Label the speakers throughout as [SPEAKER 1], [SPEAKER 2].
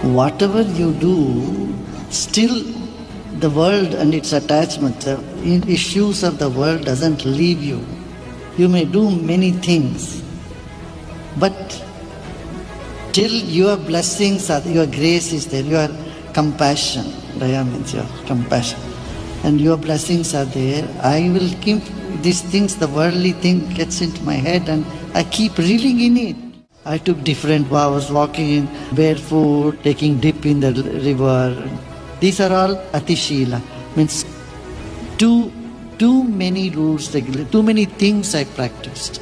[SPEAKER 1] Whatever you do, still the world and its attachment, the issues of the world doesn't leave you. You may do many things, but till your blessings are, your grace is there, your compassion, Daya means your compassion, and your blessings are there, I will keep these things, the worldly thing gets into my head and I keep reeling in it. I took different vows, walking in barefoot, taking dip in the river. These are all atishila, means too many rules, too many things I practiced.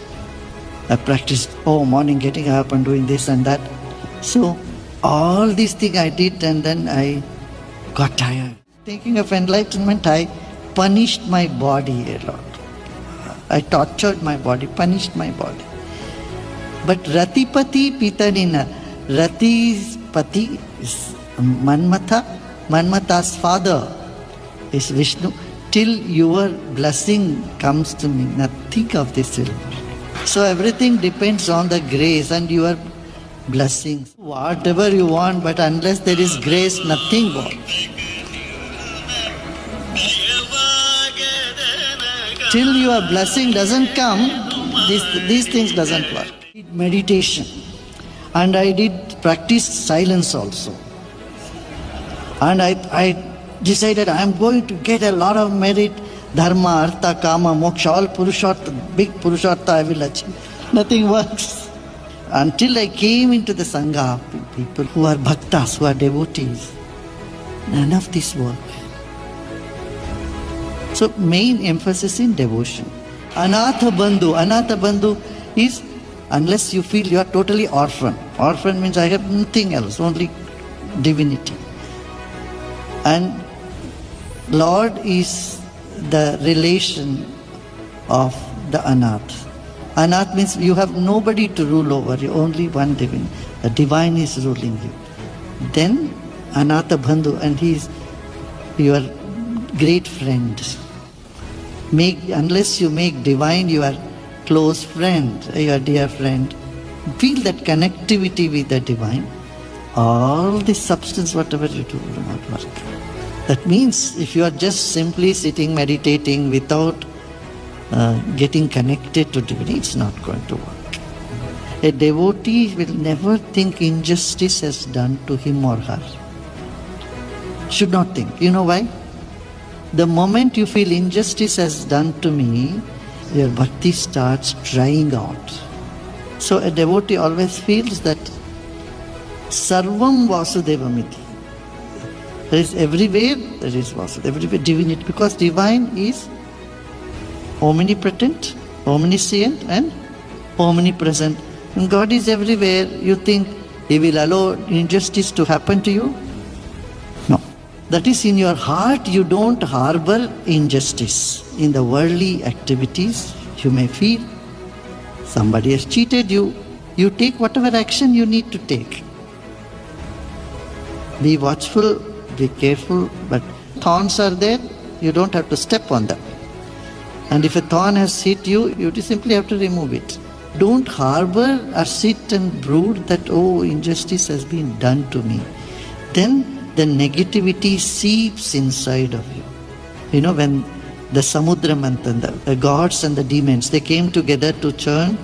[SPEAKER 1] Morning getting up and doing this and that. So all these things I did, and then I got tired. Thinking of enlightenment, I punished my body a lot. I tortured my body, punished my body. But Ratipati Pitanina, Rati's Pati is Manmatha, Manmatha's father is Vishnu. Till your blessing comes to me, nothing of this will work. So everything depends on the grace and your blessings. Whatever you want, but unless there is grace, nothing works. Till your blessing doesn't come, these things doesn't work. Meditation, and I did practice silence also. And I decided I am going to get a lot of merit, dharma, artha, kama, moksha, all purushartha, big purushartha I will achieve. Nothing works. Until I came into the sangha, people who are bhaktas, who are devotees, none of this work. So main emphasis in devotion. Anatha bandhu is, unless you feel you are totally orphan. Orphan means I have nothing else, only divinity. And Lord is the relation of the Anath. Anath means you have nobody to rule over you, only one divine. The divine is ruling you. Then Anatha Bandhu, and he is your great friend. Unless you make divine your close friend, your dear friend, feel that connectivity with the divine, all this substance, whatever you do, will not work. That means if you are just simply sitting, meditating without getting connected to divinity, it's not going to work. A devotee will never think injustice is done to him or her. Should not think. You know why? The moment you feel injustice has done to me, your bhakti starts drying out. So a devotee always feels that Sarvam Vasudevamiti. There is everywhere, there is Vasudeva, everywhere divinity, because divine is omnipotent, omniscient and omnipresent. When God is everywhere, you think He will allow injustice to happen to you? No. That is, in your heart you don't harbor injustice. In the worldly activities, you may feel somebody has cheated you. You take whatever action you need to take. Be watchful, be careful, but thorns are there, you don't have to step on them. And if a thorn has hit you, you simply have to remove it. Don't harbor or sit and brood that, oh, injustice has been done to me. Then the negativity seeps inside of you. You know, when the Samudra Manthan, the gods and the demons, they came together to churn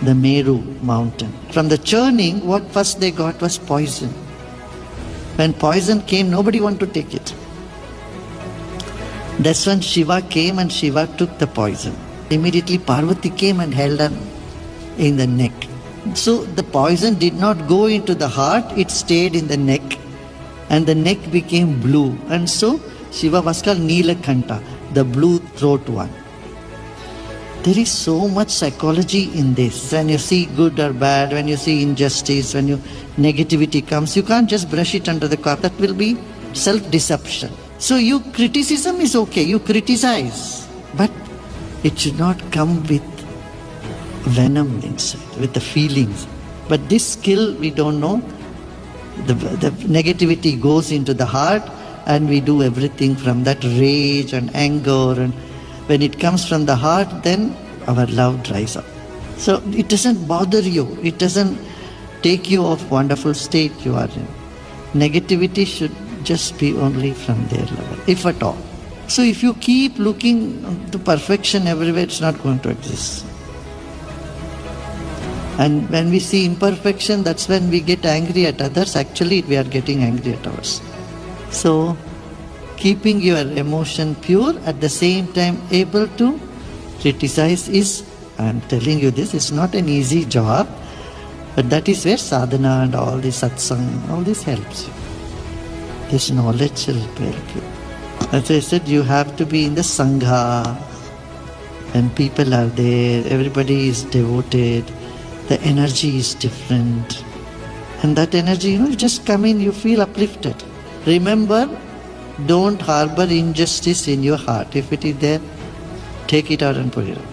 [SPEAKER 1] the Meru mountain. From the churning, what first they got was poison. When poison came, nobody wanted to take it. That's when Shiva came and Shiva took the poison. Immediately Parvati came and held her in the neck. So the poison did not go into the heart, it stayed in the neck. And the neck became blue. And so Shiva was called Nilakanta, the blue throat one. There is so much psychology in this. When you see good or bad, when you see injustice, when negativity comes, you can't just brush it under the carpet. That will be self-deception. So criticism is okay, you criticize, but it should not come with venom inside, with the feelings. But this skill we don't know. The negativity goes into the heart and we do everything from that rage and anger, and when it comes from the heart, then our love dries up. So it doesn't bother you, it doesn't take you off wonderful state you are in. Negativity should just be only from their level, if at all. So if you keep looking to perfection everywhere, it's not going to exist. And when we see imperfection, that's when we get angry at others. Actually, we are getting angry at ourselves. So, keeping your emotion pure, at the same time able to criticize is, I am telling you this, it's not an easy job, but that is where sadhana and all this satsang, all this helps you. This knowledge will help you. As I said, you have to be in the sangha, and people are there, everybody is devoted, the energy is different. And that energy, you just come in, you feel uplifted. Remember, don't harbor injustice in your heart. If it is there, take it out and put it out.